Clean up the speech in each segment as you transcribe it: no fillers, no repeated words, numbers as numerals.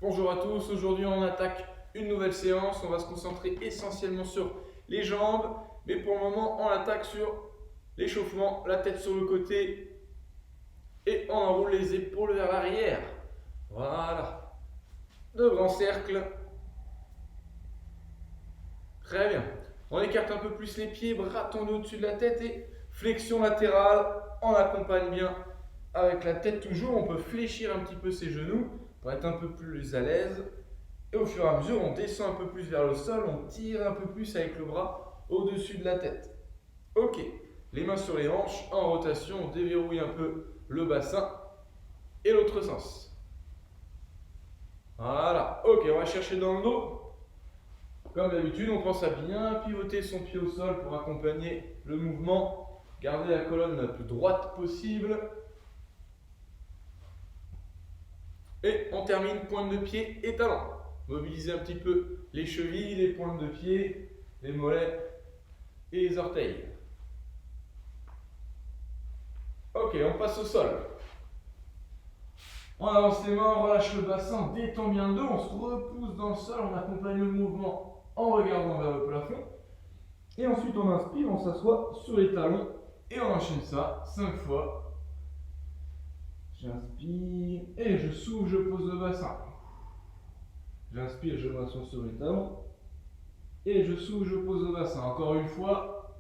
Bonjour à tous, aujourd'hui on attaque une nouvelle séance, on va se concentrer essentiellement sur les jambes, mais pour le moment on attaque sur l'échauffement, la tête sur le côté et on enroule les épaules vers l'arrière. Voilà, de grands cercles. Très bien, on écarte un peu plus les pieds, bras tendus au-dessus de la tête et flexion latérale, on accompagne bien avec la tête toujours, on peut fléchir un petit peu ses genoux pour être un peu plus à l'aise. Et au fur et à mesure, on descend un peu plus vers le sol, on tire un peu plus avec le bras au-dessus de la tête. Ok, les mains sur les hanches, en rotation, on déverrouille un peu le bassin et l'autre sens. Voilà, ok, on va chercher dans le dos. Comme d'habitude, on pense à bien pivoter son pied au sol pour accompagner le mouvement. Garder la colonne la plus droite possible. Et on termine pointe de pied et talon. Mobiliser un petit peu les chevilles, les pointes de pied, les mollets et les orteils. Ok, on passe au sol. On avance les mains, on relâche le bassin, on détend bien le dos, on se repousse dans le sol, on accompagne le mouvement en regardant vers le plafond. Et ensuite on inspire, on s'assoit sur les talons et on enchaîne ça 5 fois. J'inspire et je souffle, je pose le bassin. J'inspire, je m'assois sur les talons. Et je souffle, je pose le bassin. Encore une fois.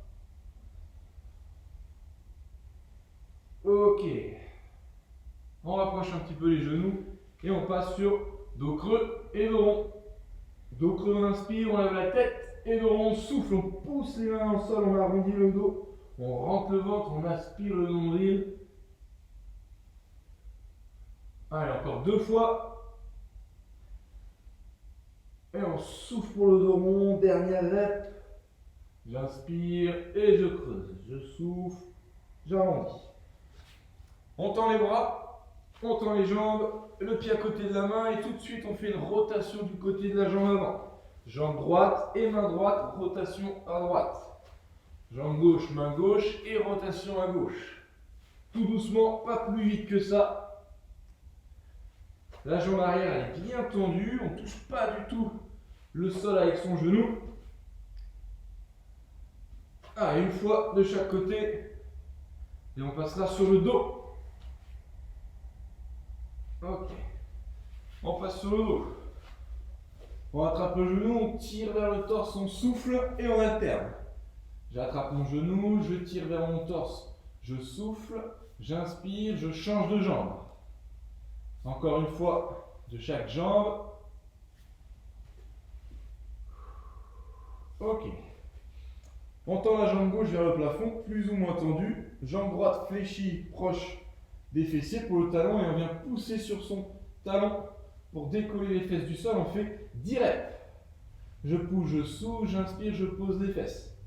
Ok. On rapproche un petit peu les genoux. Et on passe sur dos creux et dos rond. Dos creux, on inspire, on lève la tête. Et dos rond, on souffle, on pousse les mains dans le sol, on arrondit le dos. On rentre le ventre, on aspire le nombril. Allez, encore 2 fois. Et on souffle pour le dos rond, dernière rep. J'inspire et je creuse. Je souffle, j'arrondis. On tend les bras, on tend les jambes, le pied à côté de la main et tout de suite on fait une rotation du côté de la jambe avant. Jambe droite et main droite, rotation à droite. Jambe gauche, main gauche et rotation à gauche. Tout doucement, pas plus vite que ça. La jambe arrière elle est bien tendue, on ne touche pas du tout le sol avec son genou. Ah, une fois de chaque côté. Et on passera sur le dos. Ok. On passe sur le dos. On attrape le genou, on tire vers le torse, on souffle et on alterne. J'attrape mon genou, je tire vers mon torse, je souffle, j'inspire, je change de jambe. Encore une fois de chaque jambe. Ok. On tend la jambe gauche vers le plafond, plus ou moins tendue. Jambe droite fléchie, proche des fessiers pour le talon et on vient pousser sur son talon pour décoller les fesses du sol. On fait 10 reps. Je pousse, je souffle, j'inspire, je pose les fesses.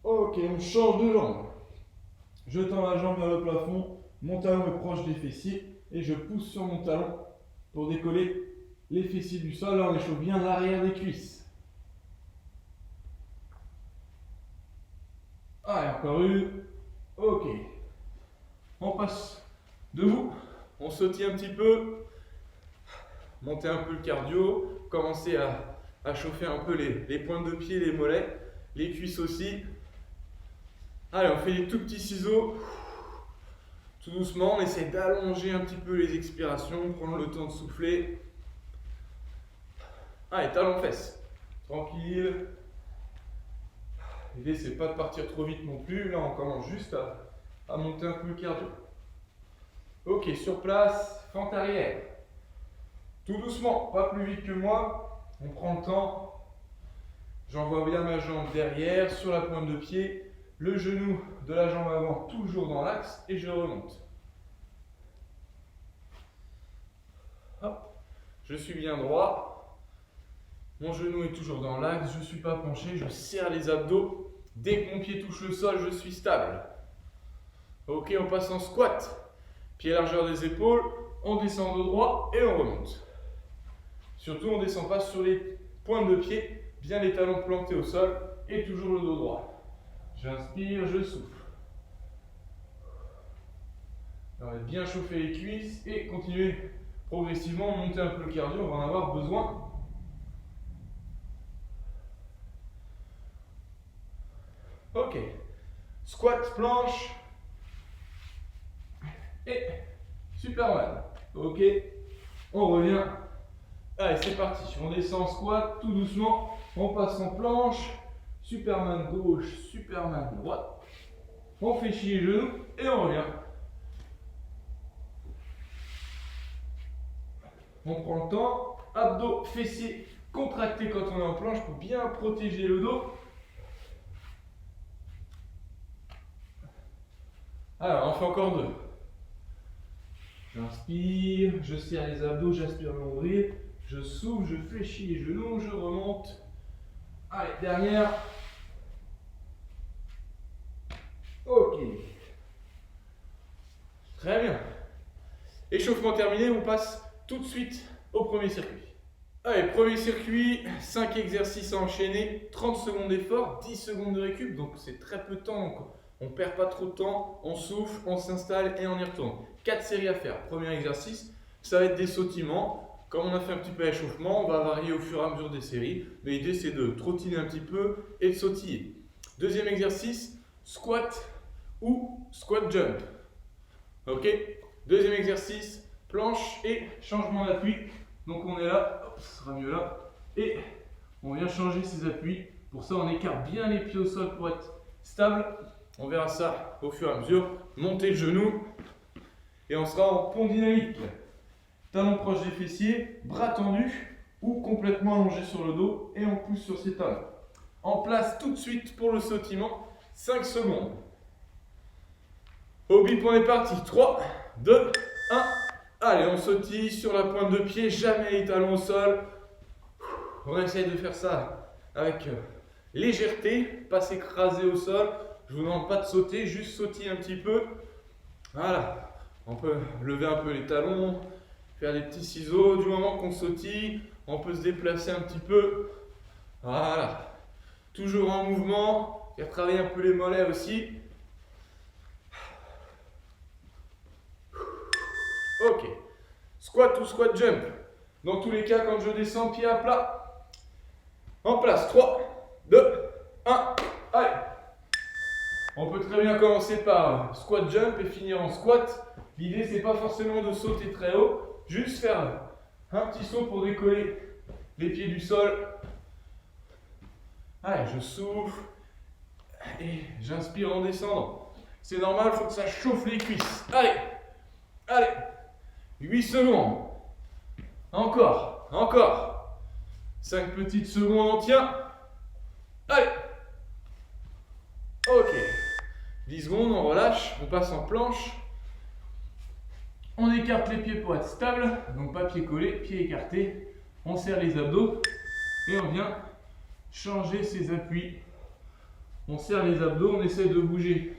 Ok, on change de jambe. Je tends la jambe vers le plafond, mon talon est proche des fessiers et je pousse sur mon talon pour décoller les fessiers du sol. Là, on échauffe bien l'arrière des cuisses. Allez, encore une. Ok. On passe debout. On sautille un petit peu. Monter un peu le cardio. Commencer à chauffer un peu les pointes de pied, les mollets. Les cuisses aussi. Allez, on fait des tout petits ciseaux. Tout doucement, on essaie d'allonger un petit peu les expirations. Prendre le temps de souffler. Allez, talons fesses. Tranquille. L'idée, c'est pas de partir trop vite non plus. Là, on commence juste à monter un peu le cardio. Ok, sur place, fente arrière. Tout doucement, pas plus vite que moi. On prend le temps. J'envoie bien ma jambe derrière, sur la pointe de pied. Le genou de la jambe avant, toujours dans l'axe. Et je remonte. Hop. Je suis bien droit. Mon genou est toujours dans l'axe. Je ne suis pas penché. Je serre les abdos. Dès que mon pied touche le sol, je suis stable. Ok, on passe en squat. Pied largeur des épaules, on descend dos droit et on remonte. Surtout, on ne descend pas sur les pointes de pied, bien les talons plantés au sol et toujours le dos droit. J'inspire, je souffle. On va bien chauffer les cuisses et continuer progressivement, monter un peu le cardio, on va en avoir besoin. Ok, squat, planche et Superman. Ok, on revient. Allez, c'est parti. On descend en squat tout doucement. On passe en planche. Superman gauche, Superman droite. On fait chier les genoux et on revient. On prend le temps. Abdos, fessiers contractés quand on est en planche pour bien protéger le dos. Alors, on fait encore deux. J'inspire, je serre les abdos, j'aspire le nombril. Je souffle, je fléchis les genoux, je remonte. Allez, dernière. Ok. Très bien. Échauffement terminé, on passe tout de suite au premier circuit. Allez, premier circuit, 5 exercices à enchaîner, 30 secondes d'effort, 10 secondes de récup, donc c'est très peu de temps. Donc on ne perd pas trop de temps, on souffle, on s'installe et on y retourne. 4 séries à faire. Premier exercice, ça va être des sautillements. Comme on a fait un petit peu d'échauffement, on va varier au fur et à mesure des séries. Mais l'idée c'est de trottiner un petit peu et de sautiller. Deuxième exercice, squat ou squat jump. Ok. Deuxième exercice, planche et changement d'appui. Donc on est là, hop, ce sera mieux là. Et on vient changer ses appuis. Pour ça on écarte bien les pieds au sol pour être stable. On verra ça au fur et à mesure. Montez le genou et on sera en pont dynamique. Talons proches des fessiers, bras tendus ou complètement allongés sur le dos et on pousse sur ses talons. En place tout de suite pour le sautillement, 5 secondes. Au bip, on est parti. 3, 2, 1. Allez, on sautille sur la pointe de pied, jamais les talons au sol. On essaye de faire ça avec légèreté, pas s'écraser au sol. Je vous demande pas de sauter, juste sautiller un petit peu. Voilà, on peut lever un peu les talons, faire des petits ciseaux. Du moment qu'on sautille, on peut se déplacer un petit peu. Voilà, toujours en mouvement, faire travailler un peu les mollets aussi. Ok, squat ou squat jump. Dans tous les cas, quand je descends, pied à plat. En place, 3, 2, 1, allez. On peut très bien commencer par squat jump et finir en squat. L'idée, c'est pas forcément de sauter très haut, juste faire un petit saut pour décoller les pieds du sol. Allez, je souffle et j'inspire en descendant. C'est normal, il faut que ça chauffe les cuisses. Allez, allez, 8 secondes. Encore, encore. 5 petites secondes, on tient. Allez. Ok. 10 secondes, on relâche, on passe en planche. On écarte les pieds pour être stable, donc pas pieds collés, pieds écartés. On serre les abdos et on vient changer ses appuis. On serre les abdos, on essaie de bouger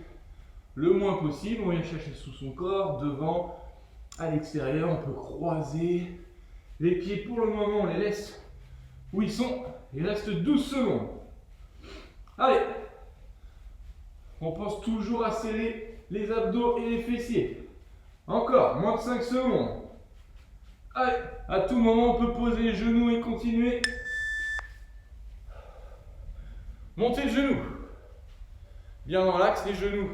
le moins possible. On vient chercher sous son corps, devant, à l'extérieur. On peut croiser les pieds. Pour le moment, on les laisse où ils sont. Il reste 12 secondes. Allez. On pense toujours à serrer les abdos et les fessiers. Encore, moins de 5 secondes. Allez, à tout moment, on peut poser les genoux et continuer. Montez le genou. Bien dans l'axe, les genoux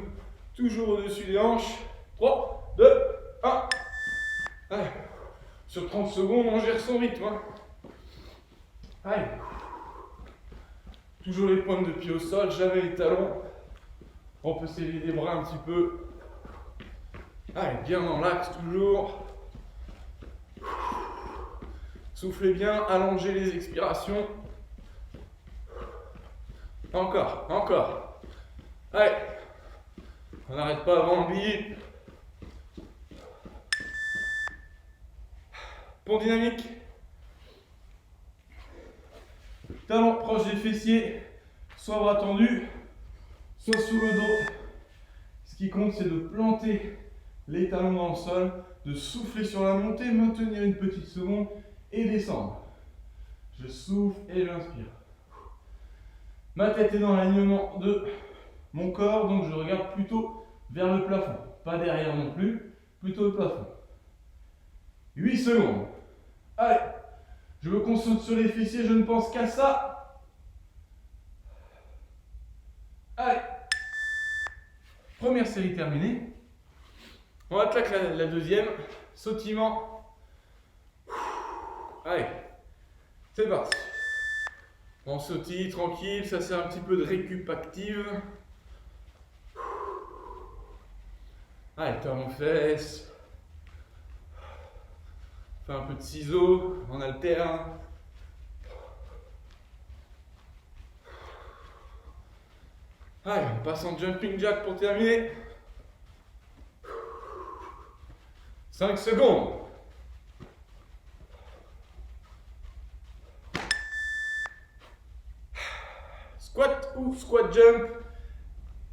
toujours au-dessus des hanches. 3, 2, 1. Allez. Sur 30 secondes, on gère son rythme. Allez. Toujours les pointes de pied au sol, jamais les talons. On peut serrer les bras un petit peu. Allez, bien dans l'axe toujours. Soufflez bien, allongez les expirations. Encore, encore. Allez. On n'arrête pas avant le bip. Pont dynamique. Talons proches des fessiers, soit bras tendus, soit sous le dos. Ce qui compte, c'est de planter les talons dans le sol, de souffler sur la montée, maintenir une petite seconde et descendre. Je souffle et j'inspire. Ma tête est dans l'alignement de mon corps, donc je regarde plutôt vers le plafond. Pas derrière non plus. plutôt le plafond. 8 secondes. Allez, je me concentre sur les fessiers, je ne pense qu'à ça. Allez, première série terminée. On attaque la deuxième, sautillement. Allez, c'est parti. On sautille tranquille, ça sert un petit peu de récup active. Allez, talon fesses. Fais un peu de ciseaux, on alterne. Allez, on passe en jumping jack pour terminer. 5 secondes. Squat ou squat jump.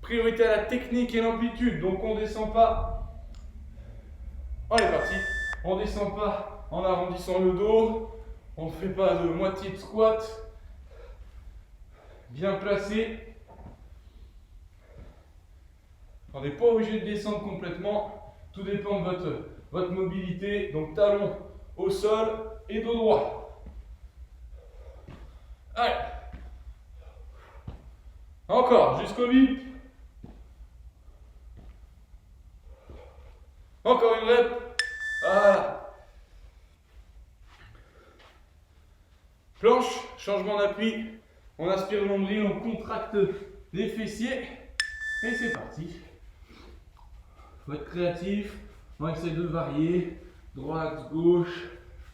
Priorité à la technique et l'amplitude. Donc on ne descend pas. On est parti. On ne descend pas en arrondissant le dos. On ne fait pas de moitié de squat. Bien placé. On n'est pas obligé de descendre complètement. Tout dépend de votre mobilité. Donc talon au sol et dos droit. Allez. Encore, jusqu'au bip. Encore une rep. Voilà. Planche, changement d'appui. On inspire le nombril, on contracte les fessiers. Et c'est parti. Faut être créatif. On essaie de varier. Droite, gauche.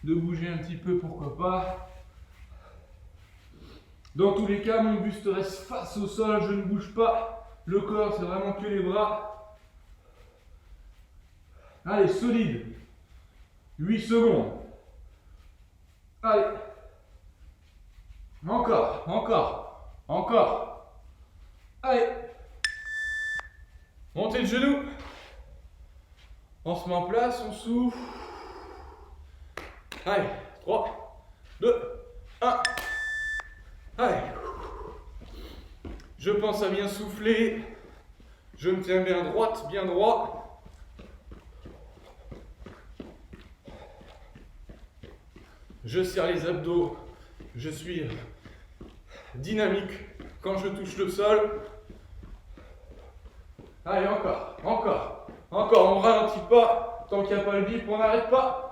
De bouger un petit peu, pourquoi pas. Dans tous les cas, mon buste reste face au sol. Je ne bouge pas. Le corps, c'est vraiment que les bras. Allez, solide. 8 secondes. Allez. Encore, encore, encore. Allez. Montez le genou. On se met en place, on souffle. Allez, 3, 2, 1. Allez. Je pense à bien souffler. Je me tiens bien droite, bien droit. Je serre les abdos. Je suis dynamique quand je touche le sol. Allez, encore, encore, encore. On ne ralentit pas. Tant qu'il n'y a pas le bip, on n'arrête pas.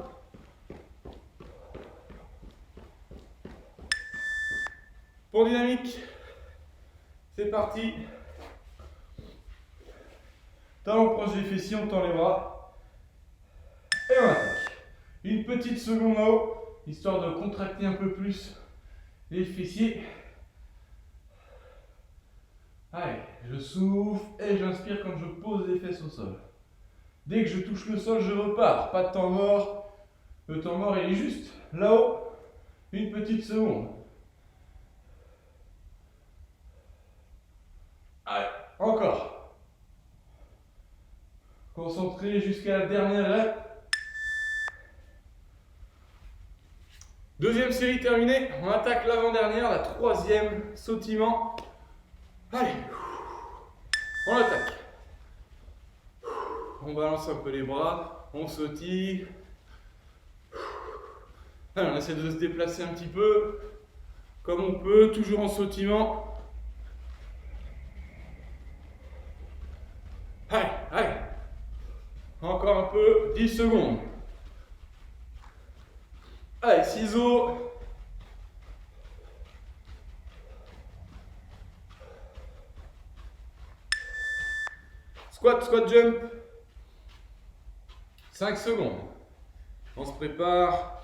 Pour dynamique, c'est parti. Talon proche des fessiers, on tend les bras. Et on attaque. Une petite seconde là-haut, histoire de contracter un peu plus les fessiers. Allez, je souffle et j'inspire quand je pose les fesses au sol. Dès que je touche le sol, je repars. Pas de temps mort. Le temps mort, il est juste là-haut. Une petite seconde. Allez, encore. Concentré jusqu'à la dernière rep. Deuxième série terminée. On attaque l'avant-dernière, la troisième, sautillement. Allez. On attaque. On balance un peu les bras. On sautille. Allez, on essaie de se déplacer un petit peu. Comme on peut, toujours en sautillement. Allez, allez. Encore un peu, 10 secondes. Allez, ciseaux. Squat, squat, jump. 5 secondes. On se prépare.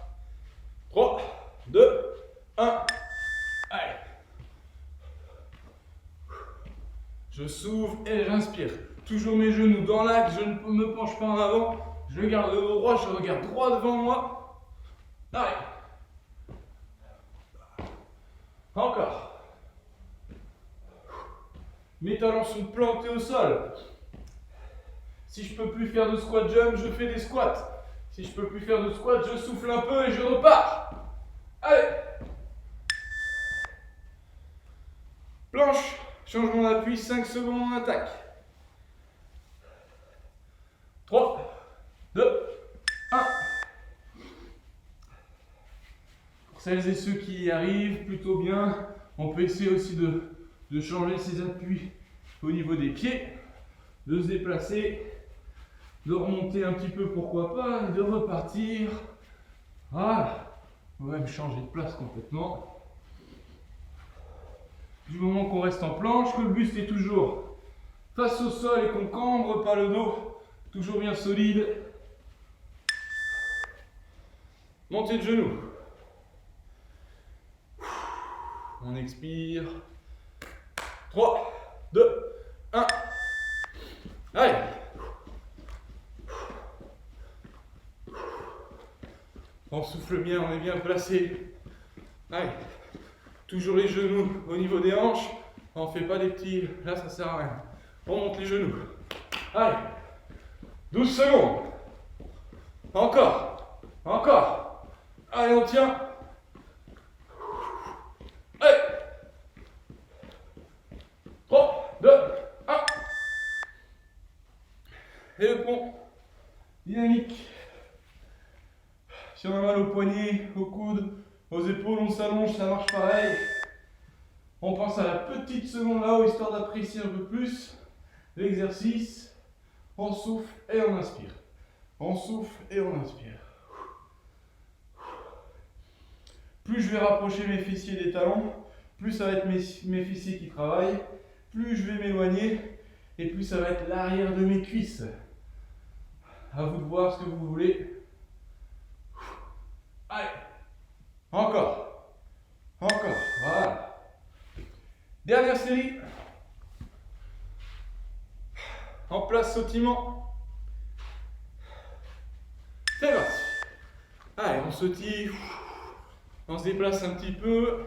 3, 2, 1. Allez. Je souffle et j'inspire. Toujours mes genoux dans l'axe, je ne me penche pas en avant. Je garde le dos droit, je regarde droit devant moi. Allez. Encore. Mes talons sont plantés au sol. Si je ne peux plus faire de squat jump, je fais des squats. Si je ne peux plus faire de squat, je souffle un peu et je repars. Allez. Planche, changement d'appui, 5 secondes en attaque. 3, 2, celles et ceux qui y arrivent plutôt bien, on peut essayer aussi de changer ses appuis au niveau des pieds, de se déplacer, de remonter un petit peu, pourquoi pas, et de repartir. Voilà, on va même changer de place complètement. Du moment qu'on reste en planche, que le buste est toujours face au sol et qu'on cambre pas le dos, toujours bien solide. Montée de genoux. On expire. 3, 2, 1. Allez. On souffle bien, on est bien placé. Allez. Toujours les genoux au niveau des hanches. On ne fait pas des petits... Là, ça sert à rien. On monte les genoux. Allez. 12 secondes. Encore. Encore. Allez, on tient. Allez. 3, 2, 1. Et le pont. Dynamique. Si on a mal aux poignets, aux coudes, aux épaules, on s'allonge, ça marche pareil. On pense à la petite seconde là-haut, histoire d'apprécier un peu plus l'exercice. On souffle et on inspire. On souffle et on inspire. Plus je vais rapprocher mes fessiers des talons, plus ça va être mes fessiers qui travaillent, plus je vais m'éloigner et plus ça va être l'arrière de mes cuisses. À vous de voir ce que vous voulez. Allez, encore, encore, voilà. Dernière série. En place sautillement. C'est parti. Allez, on sautille. On se déplace un petit peu.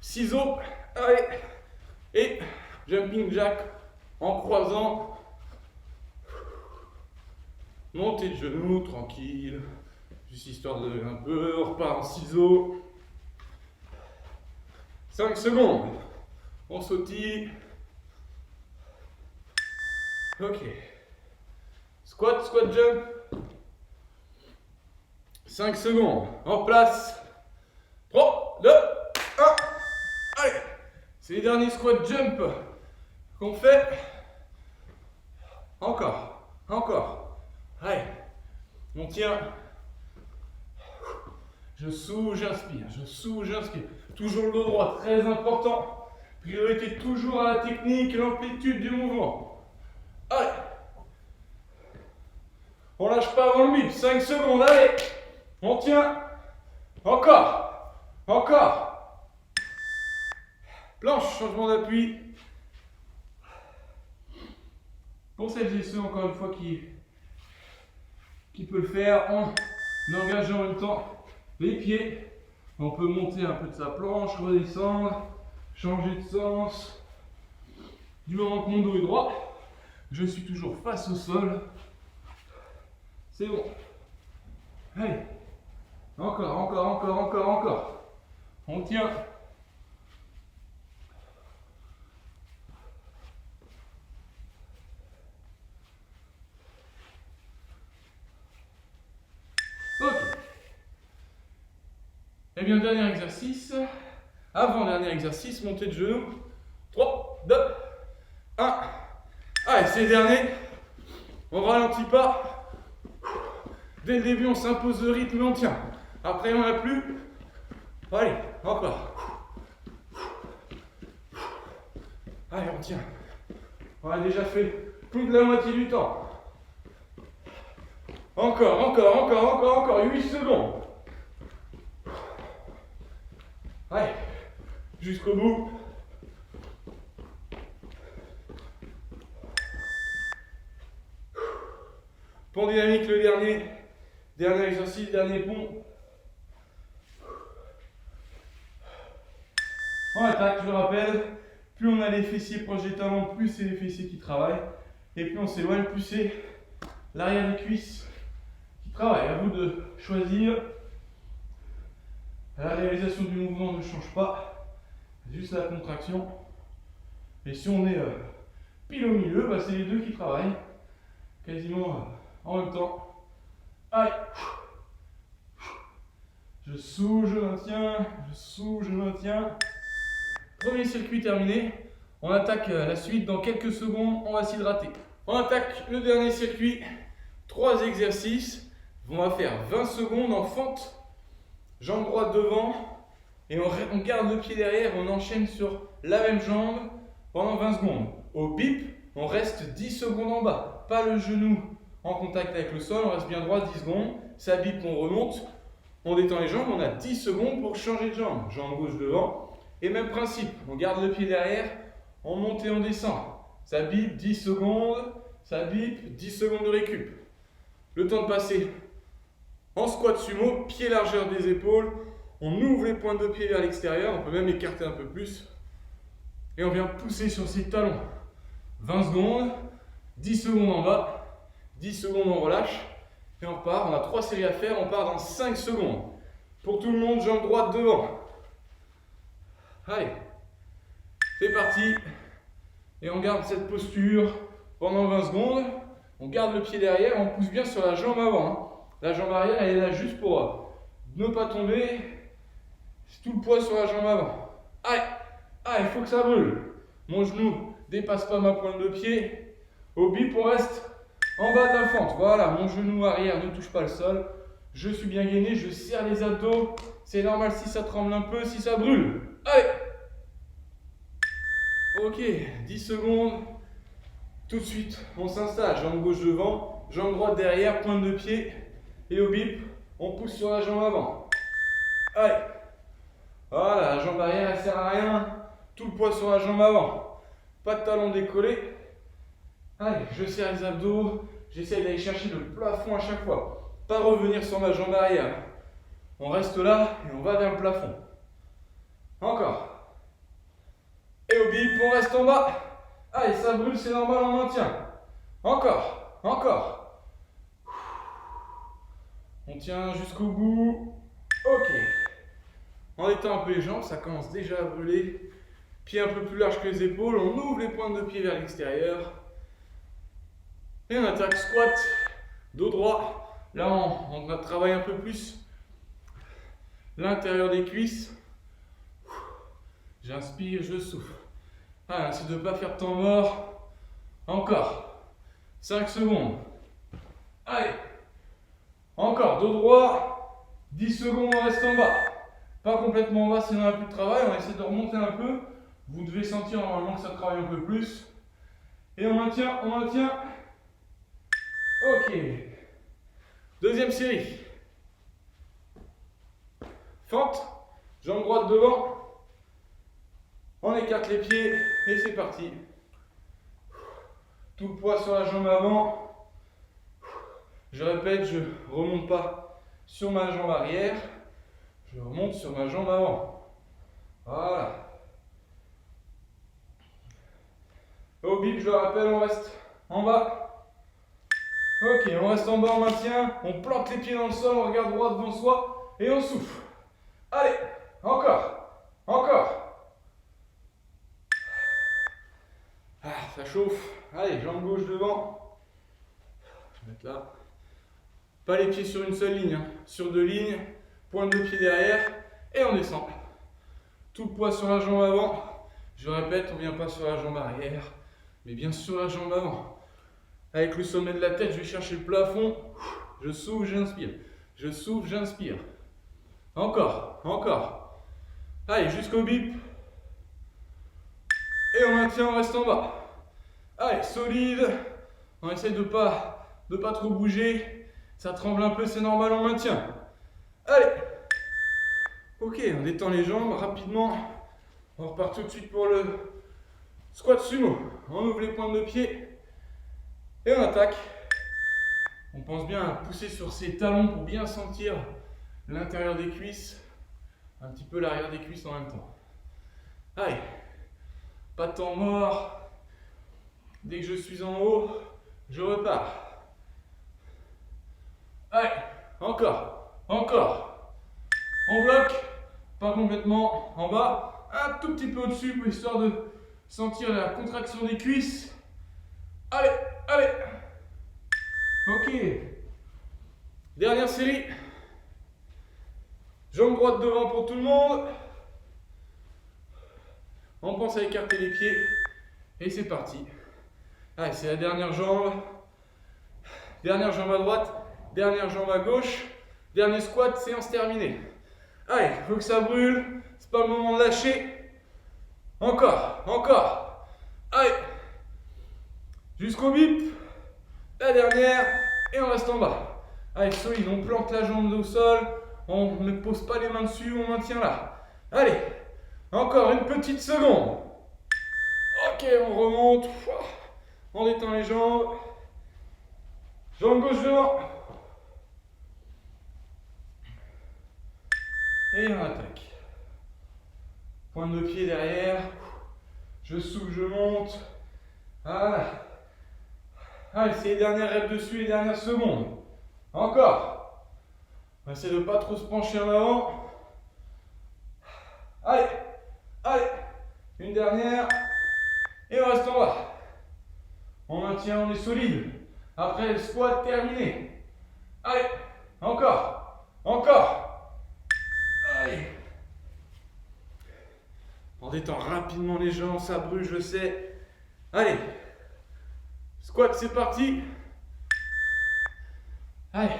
Ciseaux. Allez. Et jumping jack en croisant. Montée de genoux, tranquille. Juste histoire de un peu. On repart en ciseaux. 5 secondes. On sautille. Ok. Squat, squat, jump. 5 secondes. En place. 3, 2, 1. Allez. C'est les derniers squat jump qu'on fait. Encore. Encore. Allez. On tient. Je souffle, j'inspire. Je souffle, j'inspire. Toujours le dos droit, très important. Priorité toujours à la technique et l'amplitude du mouvement. Allez. On lâche pas avant le bip. 5 secondes, allez. On tient. Encore. Encore. Planche, changement d'appui. Pour celles et ceux, encore une fois, qui peut le faire en engageant en même temps les pieds. On peut monter un peu de sa planche, redescendre, changer de sens. Du moment que mon dos est droit, je suis toujours face au sol. C'est bon. Allez. Encore, encore, encore, encore, encore. On tient. Ok. Et bien, dernier exercice. Avant-dernier exercice, montée de genoux. 3, 2, 1. Allez, c'est le dernier. On ralentit pas. Dès le début, on s'impose le rythme et on tient. Après, on n'en a plus. Allez, encore. Allez, on tient. On a déjà fait plus de la moitié du temps. Encore, encore, encore, encore, encore. 8 secondes. Allez, jusqu'au bout. Pont dynamique, le dernier. Dernier exercice, dernier pont. On attaque, je le rappelle. Plus on a les fessiers proches des talons, plus c'est les fessiers qui travaillent. Et plus on s'éloigne, plus c'est l'arrière des cuisses qui travaille. À vous de choisir. La réalisation du mouvement ne change pas, juste la contraction. Et si on est pile au milieu, bah c'est les deux qui travaillent quasiment en même temps. Je souffle, je maintiens, je souffle, je maintiens. Premier circuit terminé. On attaque la suite dans quelques secondes, on va s'hydrater. On attaque le dernier circuit. 3 exercices. On va faire 20 secondes en fente. Jambe droite devant. Et on garde le pied derrière, on enchaîne sur la même jambe pendant 20 secondes. Au bip, on reste 10 secondes en bas. Pas le genou en contact avec le sol, on reste bien droit 10 secondes. Ça bip, on remonte. On détend les jambes, on a 10 secondes pour changer de jambe. Jambe gauche devant. Et même principe, on garde le pied derrière, on monte et on descend. Ça bip, 10 secondes, ça bip, 10 secondes de récup. Le temps de passer en squat sumo, pied largeur des épaules. On ouvre les pointes de pied vers l'extérieur, on peut même écarter un peu plus. Et on vient pousser sur ses talons. 20 secondes, 10 secondes en bas, 10 secondes on relâche. Et on repart, on a 3 séries à faire, on part dans 5 secondes. Pour tout le monde, jambe droite devant. Allez, c'est parti. Et on garde cette posture pendant 20 secondes. On garde le pied derrière, on pousse bien sur la jambe avant. La jambe arrière, elle est là juste pour ne pas tomber. C'est tout le poids sur la jambe avant. Allez, il faut que ça brûle. Mon genou dépasse pas ma pointe de pied. Au bip, on reste en bas de la fente. Voilà, mon genou arrière ne touche pas le sol. Je suis bien gainé, je serre les abdos. C'est normal si ça tremble un peu, si ça brûle. Allez. Ok, 10 secondes. Tout de suite, on s'installe. Jambe gauche devant, jambe droite derrière, pointe de pied. Et au bip, on pousse sur la jambe avant. Allez. Voilà, la jambe arrière, elle sert à rien. Tout le poids sur la jambe avant. Pas de talon décollé. Allez, je serre les abdos. J'essaie d'aller chercher le plafond à chaque fois. Pas revenir sur ma jambe arrière. On reste là et on va vers le plafond. Encore. Et au bip, on reste en bas. Allez, ça brûle, c'est normal, on maintient. Encore, encore. On tient jusqu'au bout. Ok. On étend un peu les jambes, ça commence déjà à brûler. Pied un peu plus large que les épaules, on ouvre les pointes de pied vers l'extérieur. Et on attaque squat, dos droit. Là, on va travailler un peu plus l'intérieur des cuisses. J'inspire, je souffle. Ah, c'est de ne pas faire de temps mort. Encore. 5 secondes. Allez. Encore, dos droit. 10 secondes, on reste en bas. Pas complètement en bas, sinon on n'a plus de travail. On essaie de remonter un peu. Vous devez sentir normalement que ça travaille un peu plus. Et on maintient, on maintient. Ok. Deuxième série. Fente. Jambe droite devant. On écarte les pieds et c'est parti. Tout le poids sur la jambe avant. Je répète, je ne remonte pas sur ma jambe arrière. Je remonte sur ma jambe avant. Voilà. Au bip, je le rappelle, on reste en bas. Ok, on reste en bas, on maintient. On plante les pieds dans le sol, on regarde droit devant soi et on souffle. Allez, encore, encore. Ah, ça chauffe. Allez, jambe gauche devant. Je vais mettre là. Pas les pieds sur une seule ligne, hein. Sur 2 lignes. Pointe de pied derrière. Et on descend. Tout le poids sur la jambe avant. Je répète, on ne vient pas sur la jambe arrière, mais bien sur la jambe avant. Avec le sommet de la tête, je vais chercher le plafond. Je souffle, j'inspire. Je souffle, j'inspire. Encore, encore. Allez, jusqu'au bip. Et on maintient, on reste en bas. Allez, solide. On essaie de pas trop bouger. Ça tremble un peu, c'est normal, on maintient. Allez. Ok, on détend les jambes rapidement. On repart tout de suite pour le squat sumo. On ouvre les pointes de pied. Et on attaque. On pense bien à pousser sur ses talons pour bien sentir l'intérieur des cuisses. Un petit peu l'arrière des cuisses en même temps. Allez. Pas de temps mort. Dès que je suis en haut, je repars. Allez, encore, encore. On bloque, pas complètement en bas, un tout petit peu au-dessus, histoire de sentir la contraction des cuisses. Allez, allez. Ok. Dernière série. Jambe droite devant pour tout le monde. On pense à écarter les pieds. Et c'est parti. Allez, c'est la dernière jambe. Dernière jambe à droite. Dernière jambe à gauche. Dernier squat, séance terminée. Allez, il faut que ça brûle. C'est pas le moment de lâcher. Encore, encore. Allez. Jusqu'au bip. La dernière. Et on reste en bas. Allez, solide. On plante la jambe au sol. On ne pose pas les mains dessus. On maintient là. Allez. Encore une petite seconde. Ok, on remonte. On détend les jambes. Jambe gauche devant. Et on attaque. Pointe de pied derrière. Je souffle, je monte. Voilà. Allez, c'est les dernières reps dessus, les dernières secondes. Encore. On va essayer de ne pas trop se pencher en avant. Allez. Allez. Une dernière. Et on reste en bas. On maintient, on est solide. Après le squat terminé. Allez. Encore. Encore. Allez. On détend rapidement les jambes, ça brûle, je sais. Allez. Squat, c'est parti. Allez.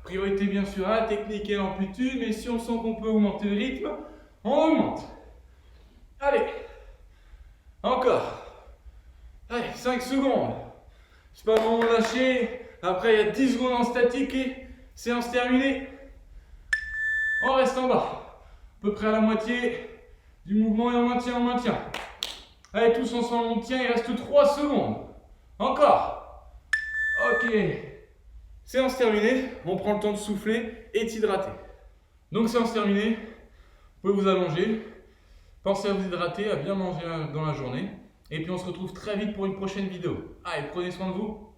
Priorité bien sûr à la technique et l'amplitude, mais si on sent qu'on peut augmenter le rythme, on augmente. Allez. Encore. Allez, 5 secondes. C'est pas le moment de lâcher. Après, il y a 10 secondes en statique et séance terminée. On reste en bas. À peu près à la moitié du mouvement et on maintient, on maintient. Allez, tous ensemble, on tient. Il reste 3 secondes. Encore. Ok. Séance terminée. On prend le temps de souffler et d'hydrater. Donc, séance terminée. Vous pouvez vous allonger. Pensez à vous hydrater, à bien manger dans la journée. Et puis, on se retrouve très vite pour une prochaine vidéo. Allez, prenez soin de vous.